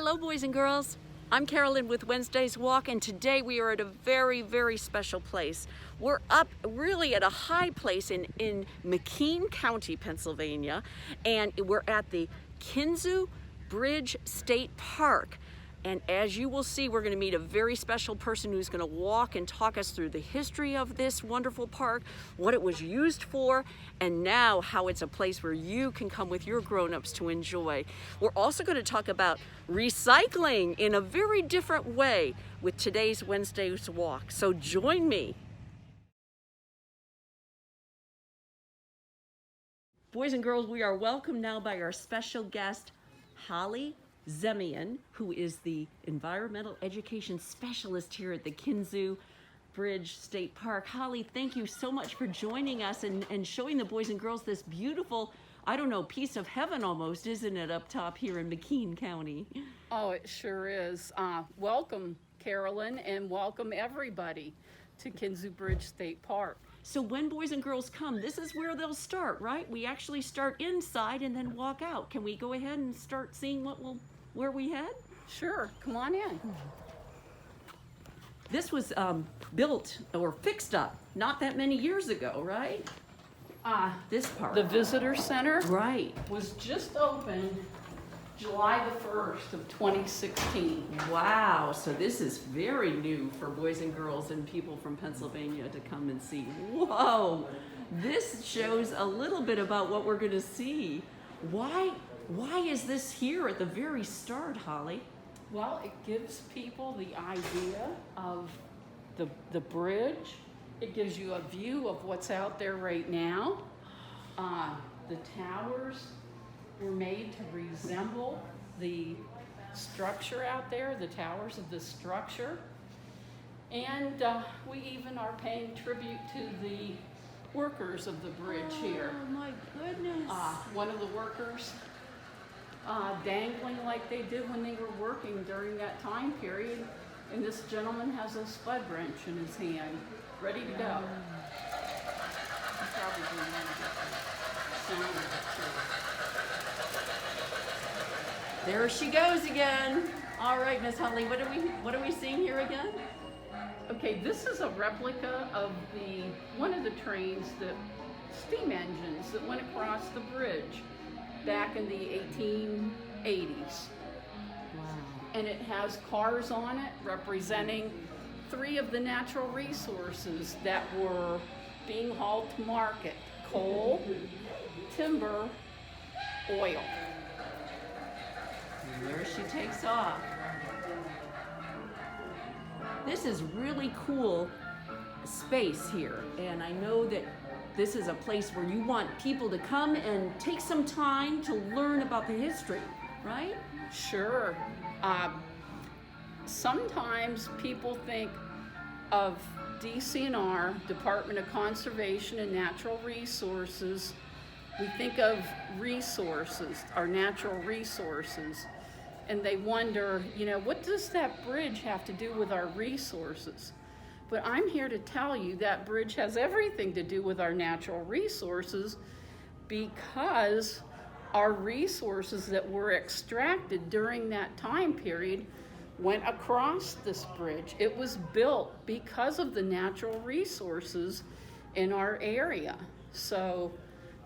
Hello, boys and girls. I'm Carolyn with Wednesday's Walk, and today we are at a very, very special place. We're up really at a high place in McKean County, Pennsylvania, and we're at the Kinzu Gorge State Park. And as you will see, we're going to meet a very special person who's going to walk and talk us through the history of this wonderful park, what it was used for, and now how it's a place where you can come with your grown-ups to enjoy. We're also going to talk about recycling in a very different way with today's Wednesday's Walk. So join me. Boys and girls, we are welcomed now by our special guest, Holly Zemian, who is the environmental education specialist here at the Kinzu Gorge State Park. Holly, thank you so much for joining us and showing the boys and girls this beautiful, I don't know, piece of heaven almost, isn't it, up top here in McKean County? Oh, it sure is. Welcome, Carolyn, and welcome everybody to Kinzu Gorge State Park. So when boys and girls come, this is where they'll start, right? We actually start inside and then walk out. Can we go ahead and start seeing where we head? Sure, come on in. This was built or fixed up not that many years ago, right? This part. The Visitor Center Right. was just opened July the 1st of 2016. Wow, so this is very new for boys and girls and people from Pennsylvania to come and see. Whoa, this shows a little bit about what we're gonna see. Why is this here at the very start, Holly? Well, it gives people the idea of the bridge. It gives you a view of what's out there right now. The towers were made to resemble the structure out there, the towers of the structure. And we even are paying tribute to the workers of the bridge here. Oh my goodness. One of the workers dangling like they did when they were working during that time period. And this gentleman has a spud wrench in his hand, ready to go. He probably didn't want to get the sound of it too. There she goes again. All right, Miss Holly, what are we seeing here again? Okay, this is a replica of one of the trains steam engines that went across the bridge back in the 1880s. Wow. And it has cars on it representing 3 of the natural resources that were being hauled to market: coal, timber, oil. And there she takes off. This is really cool space here, and I know that this is a place where you want people to come and take some time to learn about the history, right? Sure. Sometimes people think of DCNR, Department of Conservation and Natural Resources. We think of resources, our natural resources, and they wonder, what does that bridge have to do with our resources? But I'm here to tell you that bridge has everything to do with our natural resources, because our resources that were extracted during that time period went across this bridge. It was built because of the natural resources in our area. So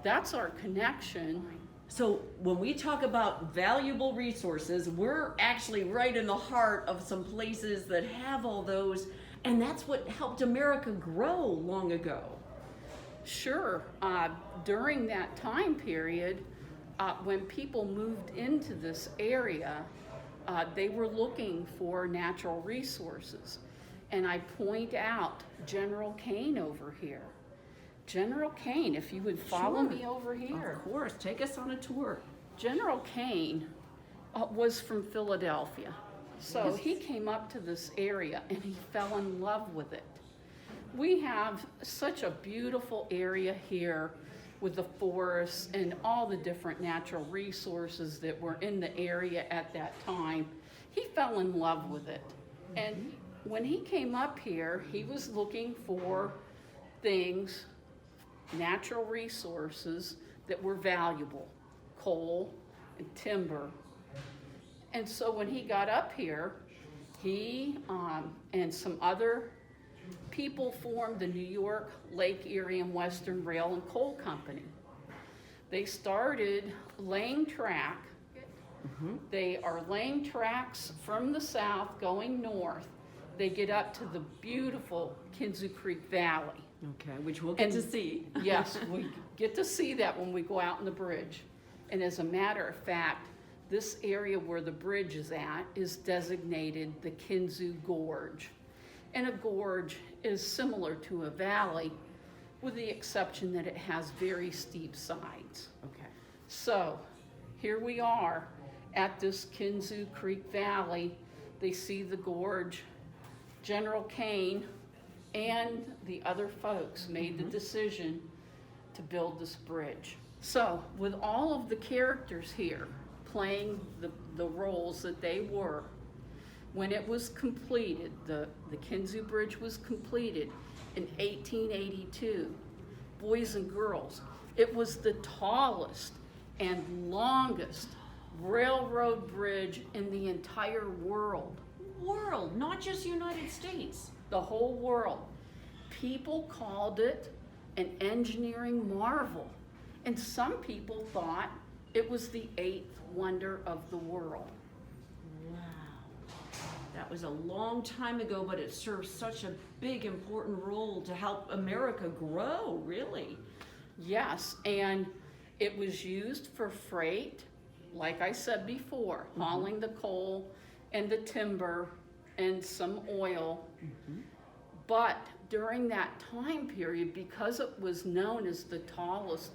that's our connection. So when we talk about valuable resources, we're actually right in the heart of some places that have all those, and that's what helped America grow long ago. Sure. During that time period, when people moved into this area, they were looking for natural resources. And I point out General Kane over here. General Kane, if you would follow me over here. Of course, take us on a tour. General Kane was from Philadelphia. So he came up to this area and he fell in love with it. We have such a beautiful area here with the forests and all the different natural resources that were in the area at that time. He fell in love with it. And when he came up here, he was looking for things, natural resources that were valuable: coal and timber And so when he got up here, he and some other people formed the New York, Lake Erie, and Western Rail and Coal Company. They started laying track. They are laying tracks from the south going north. They get up to the beautiful Kinzu Creek Valley. Okay, which we'll get to see. Yes, we get to see that when we go out on the bridge. And as a matter of fact, this area where the bridge is at is designated the Kinzu Gorge. And a gorge is similar to a valley, with the exception that it has very steep sides. Okay. So here we are at this Kinzu Creek Valley. They see the gorge. General Kane and the other folks made the decision to build this bridge. So with all of the characters here playing the roles that they were, when it was completed, the Kinzu Bridge was completed in 1882, boys and girls, it was the tallest and longest railroad bridge in the entire world. World, not just United States. The whole world. People called it an engineering marvel. And some people thought it was the 8th wonder of the world. Wow. That was a long time ago, but it served such a big, important role to help America grow, really. Yes, and it was used for freight, like I said before, hauling the coal and the timber and some oil. But during that time period, because it was known as the tallest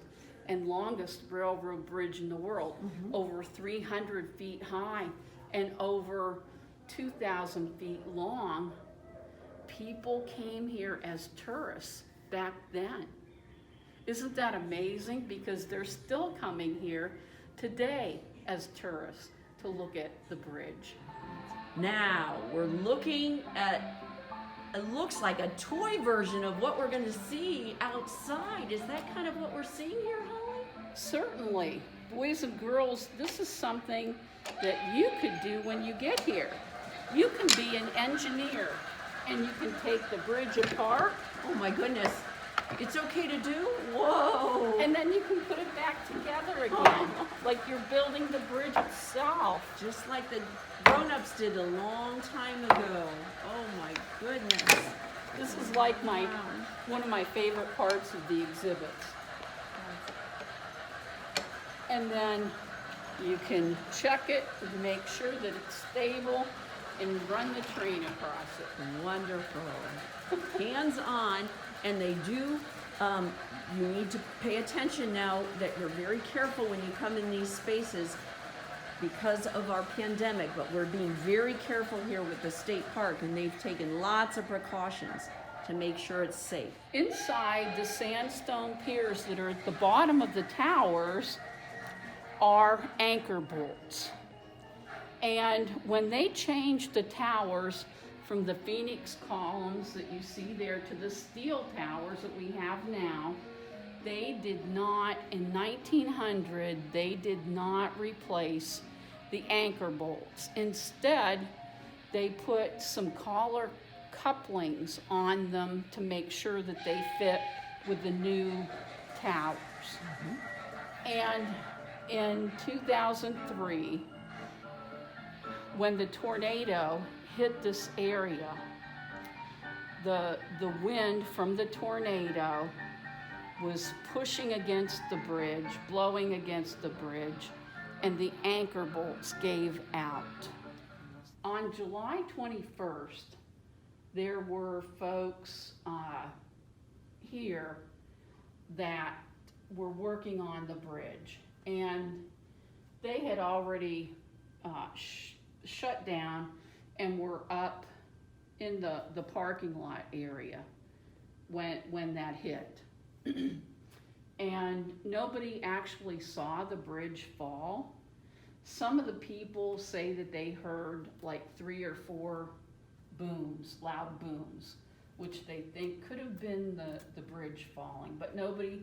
and longest railroad bridge in the world, over 300 feet high and over 2,000 feet long, people came here as tourists back then. Isn't that amazing? Because they're still coming here today as tourists to look at the bridge. Now, we're looking at, it looks like a toy version of what we're going to see outside. Is that kind of what we're seeing here, Holly? Certainly. Boys and girls, this is something that you could do when you get here. You can be an engineer and you can take the bridge apart. Oh my goodness. It's okay to do? Whoa. And then you can put it back together again, like you're building the bridge itself. Just like the grown-ups did a long time ago. Oh my goodness. This is like one of my favorite parts of the exhibits. And then you can check it to make sure that it's stable and run the train across it. Wonderful. Hands on, and they do, you need to pay attention now that you're very careful when you come in these spaces because of our pandemic, but we're being very careful here with the state park, and they've taken lots of precautions to make sure it's safe. Inside the sandstone piers that are at the bottom of the towers are anchor bolts. And when they changed the towers from the phoenix columns that you see there to the steel towers that we have now, they did not, in 1900, they did not replace the anchor bolts. Instead, they put some collar couplings on them to make sure that they fit with the new towers. And in 2003, when the tornado hit this area, the wind from the tornado was pushing against the bridge, blowing against the bridge, and the anchor bolts gave out. On July 21st, there were folks here that were working on the bridge, and they had already shut down and were up in the parking lot area when that hit. And nobody actually saw the bridge fall. Some of the people say that they heard like 3 or 4 booms, loud booms, which they think could have been the bridge falling, but nobody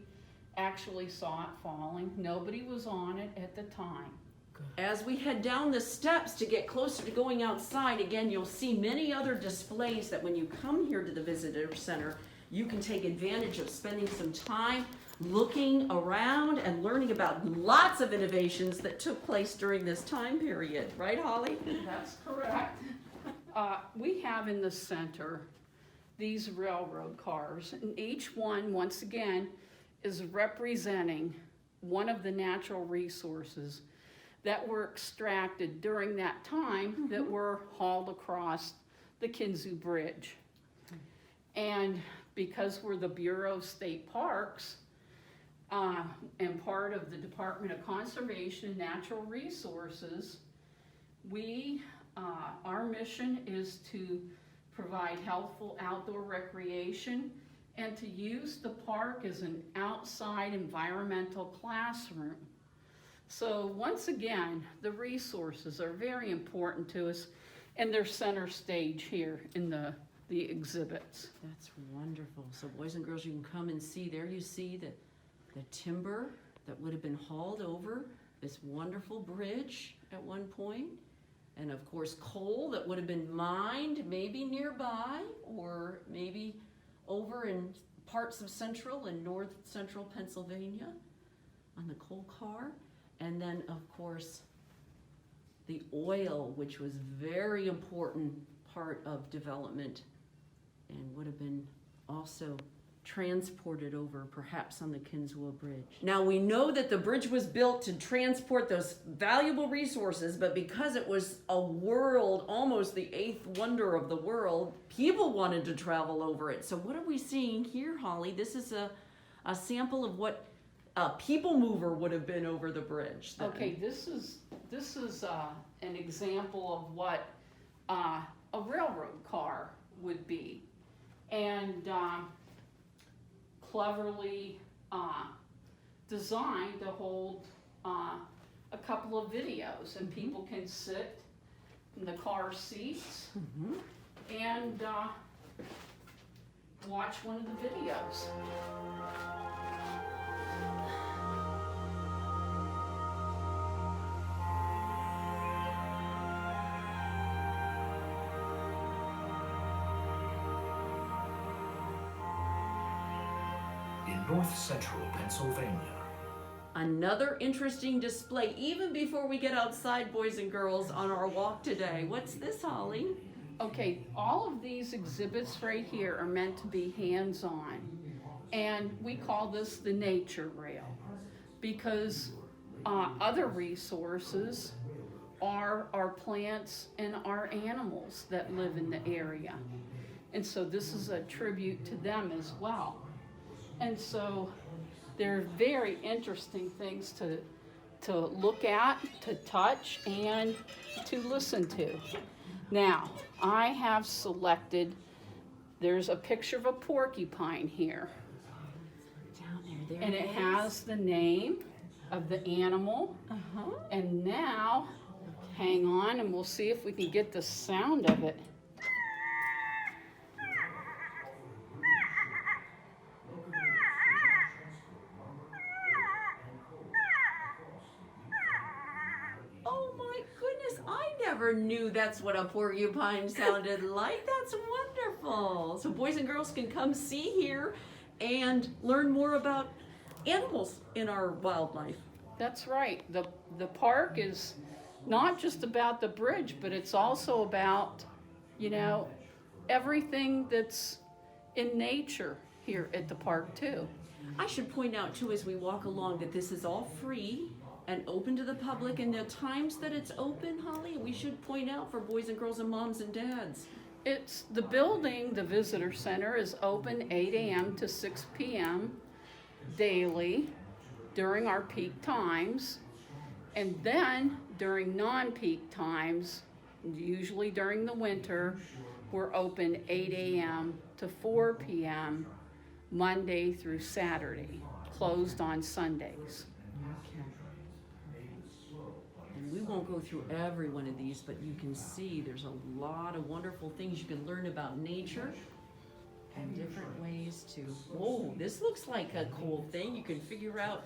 actually saw it falling. Nobody was on it at the time. As we head down the steps to get closer to going outside, again, you'll see many other displays that when you come here to the visitor center, you can take advantage of spending some time looking around and learning about lots of innovations that took place during this time period. Right, Holly? That's correct. We have in the center these railroad cars, and each one, once again, is representing one of the natural resources that were extracted during that time that were hauled across the Kinzu Bridge. And because we're the Bureau of State Parks, and part of the Department of Conservation and Natural Resources, our mission is to provide healthful outdoor recreation and to use the park as an outside environmental classroom. So once again, the resources are very important to us, and they're center stage here in the exhibits. That's wonderful. So boys and girls, you can come and see. There you see the timber that would have been hauled over this wonderful bridge at one point. And of course, coal that would have been mined maybe nearby or maybe over in parts of central and north central Pennsylvania on the coal car. And then of course, the oil, which was very important part of development and would have been also transported over perhaps on the Kinzua Bridge. Now we know that the bridge was built to transport those valuable resources, but because it was a world, almost the eighth wonder of the world, people wanted to travel over it. So what are we seeing here, Holly? This is a sample of what a people mover would have been over the bridge then. Okay, this is an example of what a railroad car would be, and cleverly designed to hold a couple of videos, and people can sit in the car seats and watch one of the videos. North Central Pennsylvania. Another interesting display, even before we get outside, boys and girls, on our walk today. What's this, Holly? Okay, all of these exhibits right here are meant to be hands-on, and we call this the nature rail because other resources are our plants and our animals that live in the area, and so this is a tribute to them as well. And so they're very interesting things to look at, to touch, and to listen to. Now, I have selected, there's a picture of a porcupine here. Down there, And it has the name of the animal. And now, hang on and we'll see if we can get the sound of it. Never knew that's what a porcupine sounded like. That's wonderful. So boys and girls can come see here and learn more about animals in our wildlife. That's right. The park is not just about the bridge, but it's also about, everything that's in nature here at the park too. I should point out too as we walk along that this is all free and open to the public, and the times that it's open, Holly, we should point out for boys and girls and moms and dads. It's the building, the visitor center is open 8 a.m. to 6 p.m. daily during our peak times, and then during non-peak times, usually during the winter, we're open 8 a.m. to 4 p.m. Monday through Saturday, closed on Sundays. We won't go through every one of these, but you can see there's a lot of wonderful things you can learn about nature and different ways to, whoa, this looks like a cool thing. You can figure out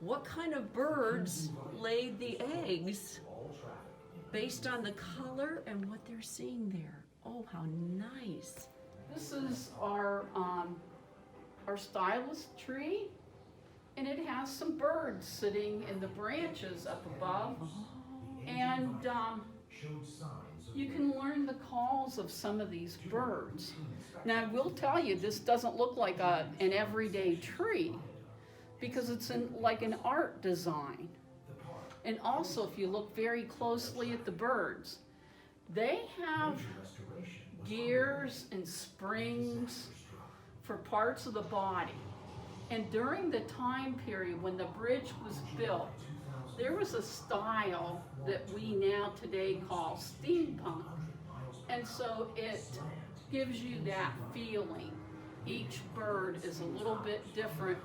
what kind of birds laid the eggs based on the color and what they're seeing there. Oh, how nice. This is our stylus tree, and it has some birds sitting in the branches up above. And you can learn the calls of some of these birds. Now, I will tell you, this doesn't look like an everyday tree because it's like an art design. And also, if you look very closely at the birds, they have gears and springs for parts of the body. And during the time period when the bridge was built, there was a style that we now today call steampunk. And so it gives you that feeling. Each bird is a little bit different,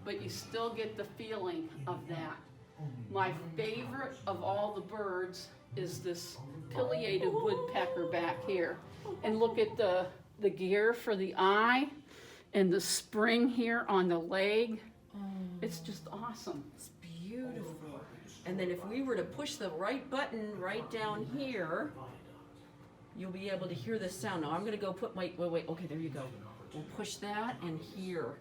but you still get the feeling of that. My favorite of all the birds is this pileated woodpecker back here. And look at the gear for the eye and the spring here on the leg. It's just awesome. It's beautiful. And then if we were to push the right button right down here, you'll be able to hear this sound. Now I'm gonna go put my, wait, okay, there you go. We'll push that and hear.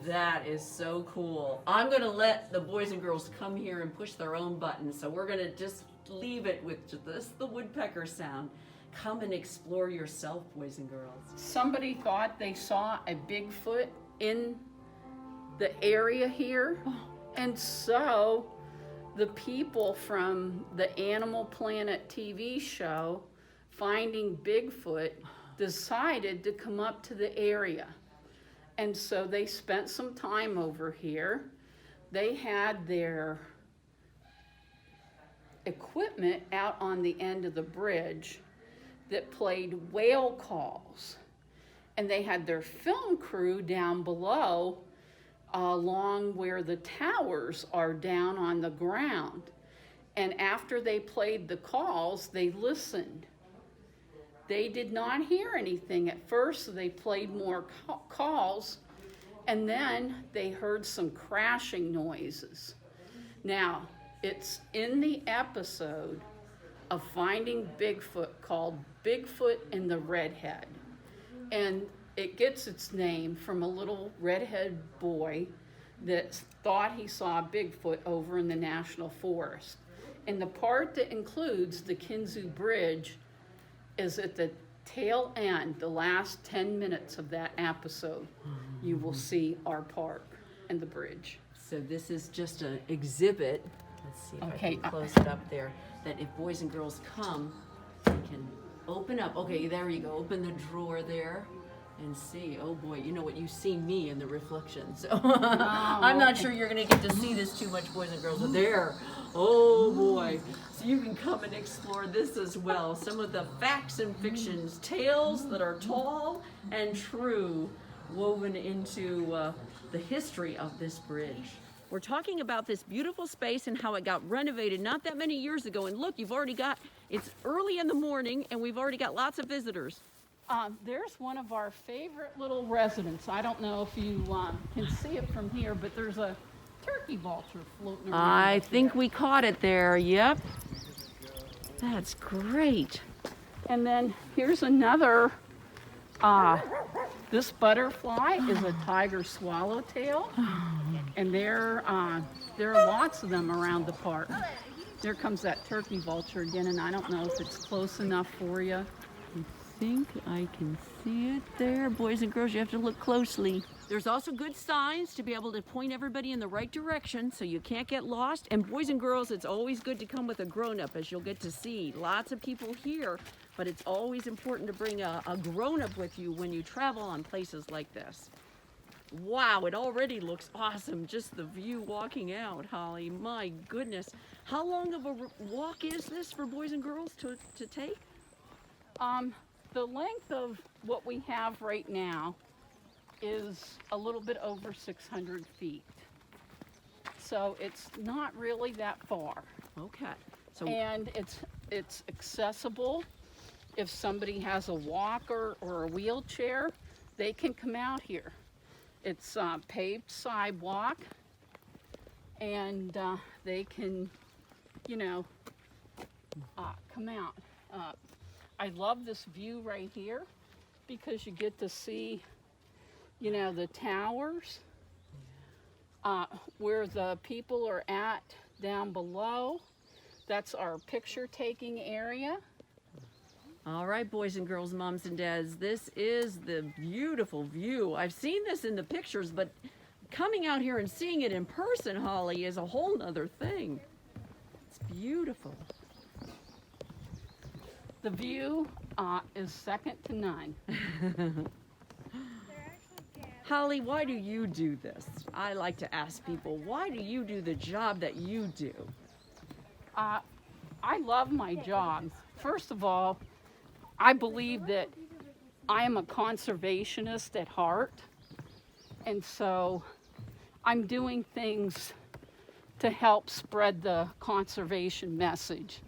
That is so cool. I'm gonna let the boys and girls come here and push their own buttons. So we're gonna just leave it with just the woodpecker sound. Come and explore yourself, boys and girls. Somebody thought they saw a Bigfoot in the area here. And so the people from the Animal Planet TV show, Finding Bigfoot, decided to come up to the area. And so they spent some time over here. They had their equipment out on the end of the bridge that played whale calls. And they had their film crew down below along where the towers are down on the ground. And after they played the calls, they listened. They did not hear anything at first, so they played more calls, and then they heard some crashing noises. Now, it's in the episode of Finding Bigfoot called Bigfoot and the Redhead. And it gets its name from a little redhead boy that thought he saw Bigfoot over in the National Forest. And the part that includes the Kinzu Bridge is at the tail end, the last 10 minutes of that episode, you will see our park and the bridge. So this is just an exhibit. Let's see if I Okay, can close it up there. That if boys and girls come, they can open up. Okay, there you go. Open the drawer there and see. Oh boy, you know what? You see me in the reflection. So I'm not sure you're going to get to see this too much, boys and girls. But there. Oh boy. So you can come and explore this as well. Some of the facts and fictions, tales that are tall and true, woven into the history of this bridge. We're talking about this beautiful space and how it got renovated not that many years ago. And look, it's early in the morning and we've already got lots of visitors. There's one of our favorite little residents. I don't know if you can see it from here, but there's a turkey vulture floating around. I think we caught it there. Yep. That's great. And then here's another. This butterfly is a tiger swallowtail, and there are lots of them around the park. There comes that turkey vulture again, and I don't know if it's close enough for you. I think I can see it there. Boys and girls, you have to look closely. There's also good signs to be able to point everybody in the right direction so you can't get lost. And boys and girls, it's always good to come with a grown-up, as you'll get to see. Lots of people here, but it's always important to bring a grown-up with you when you travel on places like this. Wow, it already looks awesome. Just the view walking out, Holly. My goodness. How long of a walk is this for boys and girls to take? The length of what we have right now is a little bit over 600 feet. So it's not really that far. Okay. So And it's accessible. If somebody has a walker or a wheelchair, they can come out here. It's a paved sidewalk, and they can, you know, come out. I love this view right here because you get to see, you know, the towers, where the people are at down below. That's our picture taking area. all right, boys and girls, moms and dads, this is the beautiful view. I've seen this in the pictures, but coming out here and seeing it in person, Holly, is a whole nother thing. It's beautiful. The view is second to none. Holly, why do you do this? I like to ask people, why do you do the job that you do? I love my job. First of all, I believe that I am a conservationist at heart, and so I'm doing things to help spread the conservation message.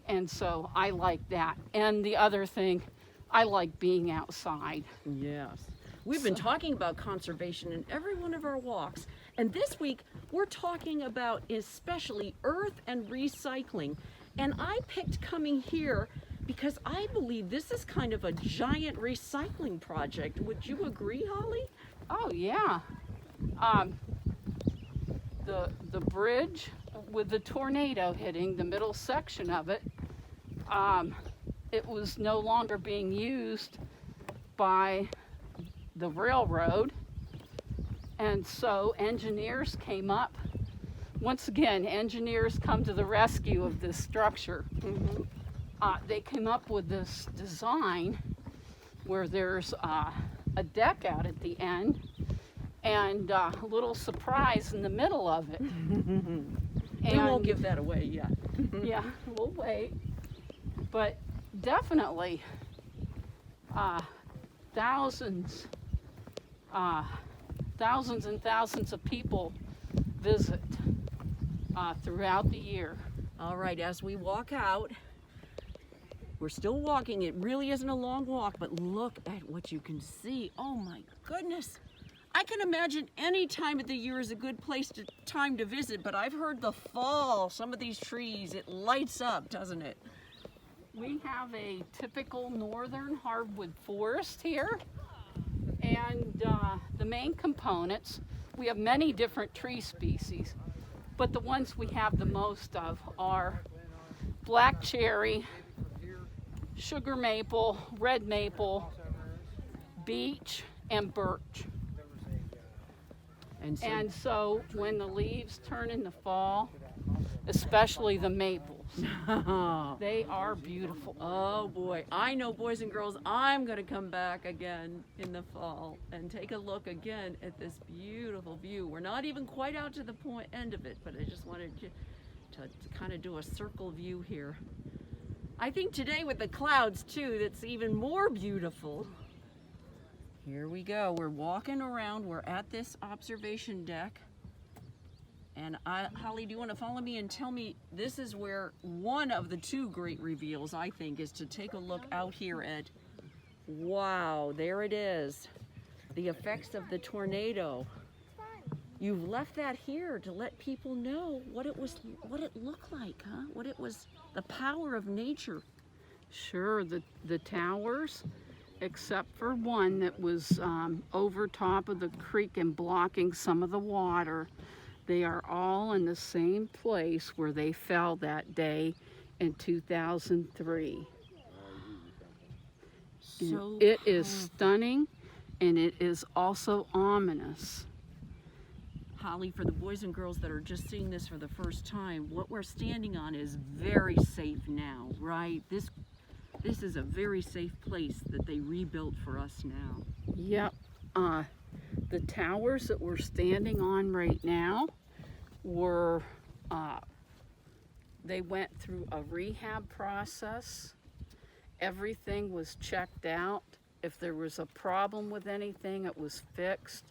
And so I like that. And the other thing, I like being outside. Yes. We've been talking about conservation in every one of our walks. And this week, we're talking about especially earth and recycling. And I picked coming here because I believe this is kind of a giant recycling project. Would you agree, Holly? Oh, yeah. The bridge with the tornado hitting the middle section of it, it was no longer being used by the railroad, and so engineers came up. Once again, engineers come to the rescue of this structure. They came up with this design where there's a deck out at the end and a little surprise in the middle of it. We won't give that away yet. Yeah, we'll wait. But definitely thousands and thousands of people visit throughout the year. All right, as we walk out, we're still walking. It really isn't a long walk, but look at what you can see. Oh my goodness. I can imagine any time of the year is a good time to visit, but I've heard the fall, some of these trees, it lights up, doesn't it? We have a typical northern hardwood forest here, and the main components, we have many different tree species, but the ones we have the most of are black cherry, sugar maple, red maple, beech, and birch. And so when the leaves turn in the fall, especially the maples, they are beautiful. Oh boy, I know, boys and girls, I'm gonna come back again in the fall and take a look again at this beautiful view. We're not even quite out to the end of it, but I just wanted to kind of do a circle view here. I think today with the clouds too, that's even more beautiful. Here we go, we're walking around, we're at this observation deck. And Holly, do you want to follow me and tell me, this is where one of the two great reveals, I think, is to take a look out here at, wow, there it is, the effects of the tornado. You've left that here to let people know what it looked like, huh? What it was, the power of nature. Sure, the towers, except for one that was over top of the creek and blocking some of the water, they are all in the same place where they fell that day in 2003. So it is stunning, and it is also ominous. Holly, for the boys and girls that are just seeing this for the first time, what we're standing on is very safe now, right? This is a very safe place that they rebuilt for us now. Yep. The towers that we're standing on right now were, they went through a rehab process. Everything was checked out If there was a problem with anything, it was fixed.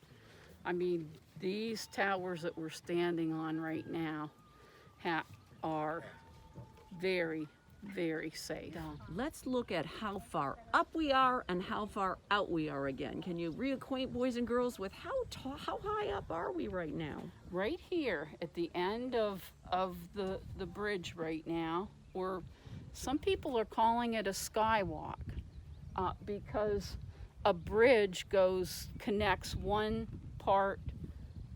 I mean, these towers that we're standing on right now are very, very safe. Let's look at how far up we are and how far out we are again. Can you reacquaint boys and girls with how high up are we right now? Right here at the end of the bridge right now, or some people are calling it a skywalk, because a bridge connects one part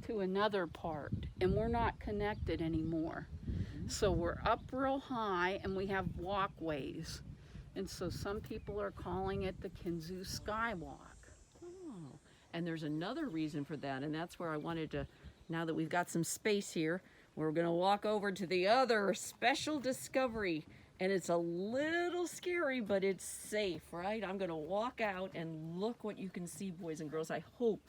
to another part, and we're not connected anymore. So we're up real high and we have walkways, and so some people are calling it the Kinzu Skywalk. Oh, and there's another reason for that, and that's where I wanted to, now that we've got some space here, we're going to walk over to the other special discovery, and it's a little scary, but it's safe, right? I'm going to walk out and look what you can see, boys and girls. I hope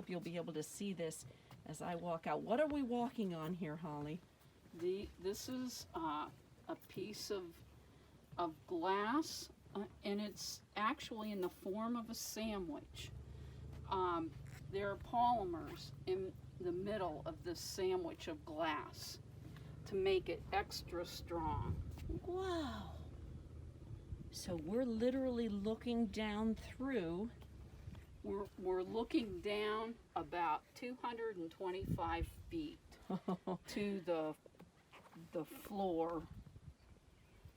you'll be able to see this as I walk out. What are we walking on here, Holly? This is a piece of glass, and it's actually in the form of a sandwich. There are polymers in the middle of this sandwich of glass to make it extra strong. Wow. So we're literally looking down through. We're looking down about 225 feet to the floor,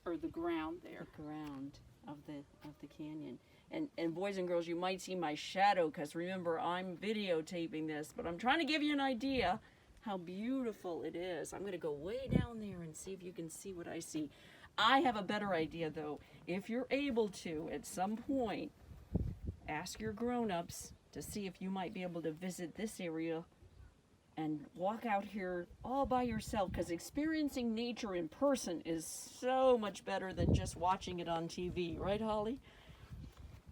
or the ground there. The ground of the canyon. And boys and girls, you might see my shadow, because remember, I'm videotaping this, but I'm trying to give you an idea how beautiful it is. I'm going to go way down there and see if you can see what I see. I have a better idea, though. If you're able to, at some point, ask your grown-ups to see if you might be able to visit this area and walk out here all by yourself, because experiencing nature in person is so much better than just watching it on TV. Right, Holly?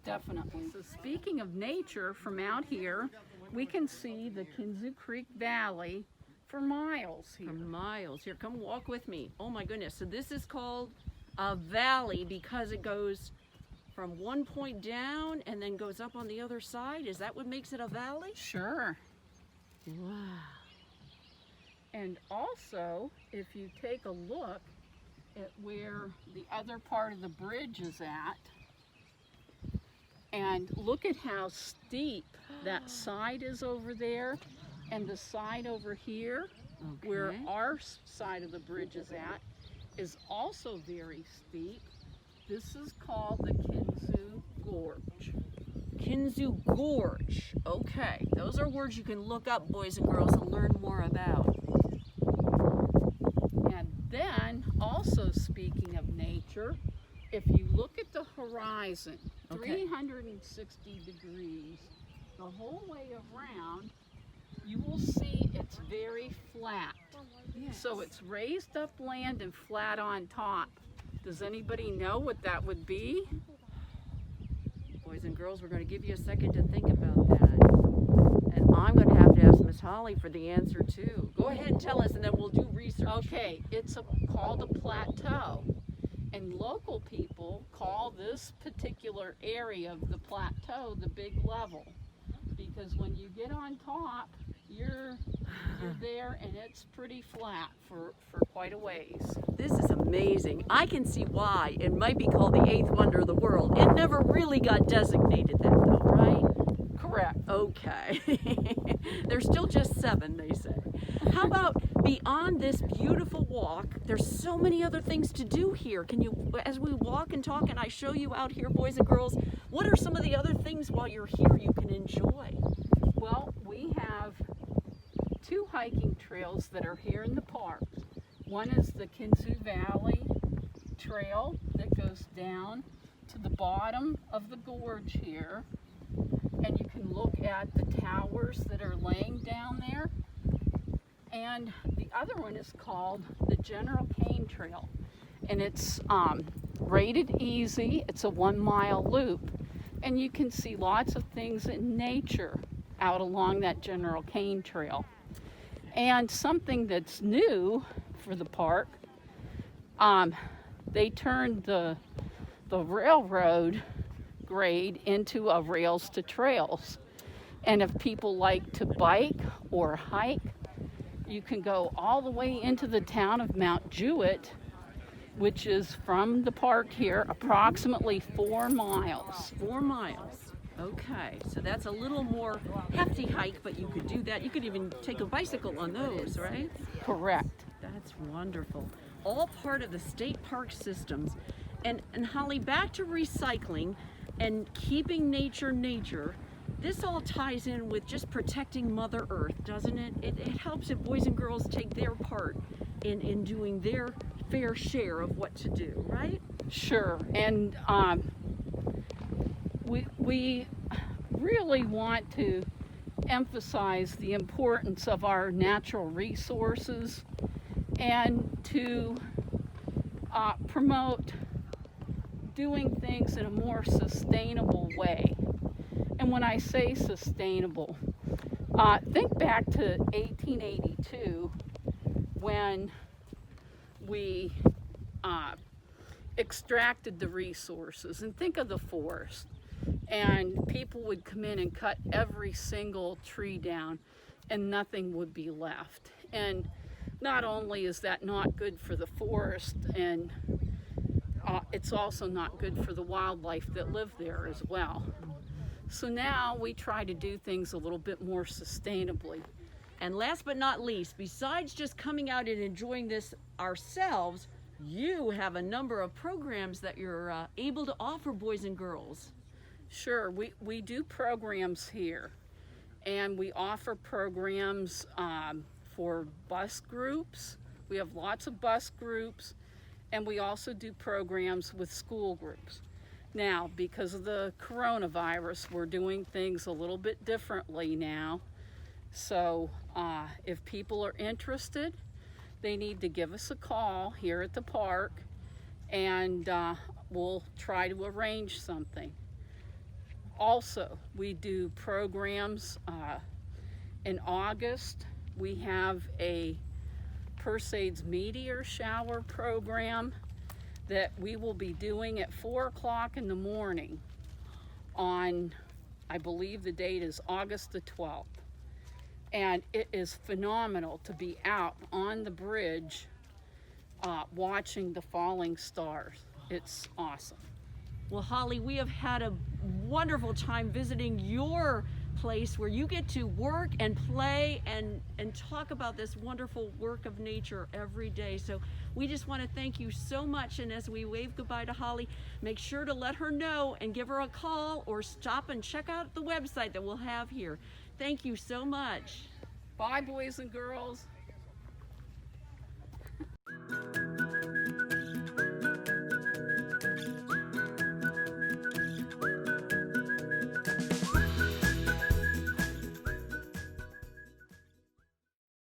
Definitely. So speaking of nature, from out here, we can see the Kinzu Creek Valley for miles here. For miles. Here, come walk with me. Oh my goodness. So this is called a valley because it goes from one point down and then goes up on the other side. Is that what makes it a valley? Sure. Wow. And also, if you take a look at where the other part of the bridge is at, and look at how steep that side is over there, and the side over here, Okay. where our side of the bridge is at, is also very steep. This is called the Kinzu Gorge. Kenzu Gorge. Okay. Those are words you can look up, boys and girls, and learn more about. And then, also speaking of nature, if you look at the horizon, Okay. 360 degrees, the whole way around, you will see it's very flat. Yes. So it's raised up land and flat on top. Does anybody know what that would be? Boys and girls, we're going to give you a second to think about that. And I'm going to have to ask Miss Holly for the answer too. Go ahead and tell us, and then we'll do research. Okay, it's called a plateau. And local people call this particular area of the plateau the big level. Because when you get on top, you're there, and it's pretty flat for quite a ways. This is amazing. I can see why it might be called the eighth wonder of the world. It never really got designated that though, right? Correct. Okay. There's still just 7, they say. How about beyond this beautiful walk, there's so many other things to do here. Can you, as we walk and talk and I show you out here, boys and girls, what are some of the other things while you're here you can enjoy? Well, we have 2 hiking trails that are here in the park. One is the Kinzu Valley Trail that goes down to the bottom of the gorge here, and you can look at the towers that are laying down there. And the other one is called the General Cane Trail, and it's rated easy. It's a 1-mile loop, and you can see lots of things in nature out along that General Cane Trail. And something that's new for the park, they turned the railroad grade into a rails to trails. And if people like to bike or hike, you can go all the way into the town of Mount Jewett, which is from the park here approximately 4 miles. 4 miles. Okay, so that's a little more hefty hike, but you could do that. You could even take a bicycle on those, right? Correct. That's wonderful. All part of the state park systems. And Holly, back to recycling and keeping nature nature. This all ties in with just protecting Mother Earth, doesn't it? It helps if boys and girls take their part in doing their fair share of what to do, right? Sure. And we really want to emphasize the importance of our natural resources and to promote doing things in a more sustainable way. And when I say sustainable, think back to 1882 when we extracted the resources, and think of the forest. And people would come in and cut every single tree down and nothing would be left. And not only is that not good for the forest, and it's also not good for the wildlife that live there as well. So now we try to do things a little bit more sustainably. And last but not least, besides just coming out and enjoying this ourselves, you have a number of programs that you're able to offer boys and girls. Sure, we do programs here, and we offer programs for bus groups. We have lots of bus groups, and we also do programs with school groups. Now, because of the coronavirus, we're doing things a little bit differently now. So if people are interested, they need to give us a call here at the park, and we'll try to arrange something. Also, we do programs in August. We have a Perseids meteor shower program that we will be doing at 4 o'clock in the morning on, I believe the date is August the 12th. And it is phenomenal to be out on the bridge watching the falling stars. It's awesome. Well, Holly, we have had a wonderful time visiting your place where you get to work and play and talk about this wonderful work of nature every day. So we just want to thank you so much. And as we wave goodbye to Holly, make sure to let her know and give her a call or stop and check out the website that we'll have here. Thank you so much. Bye, boys and girls.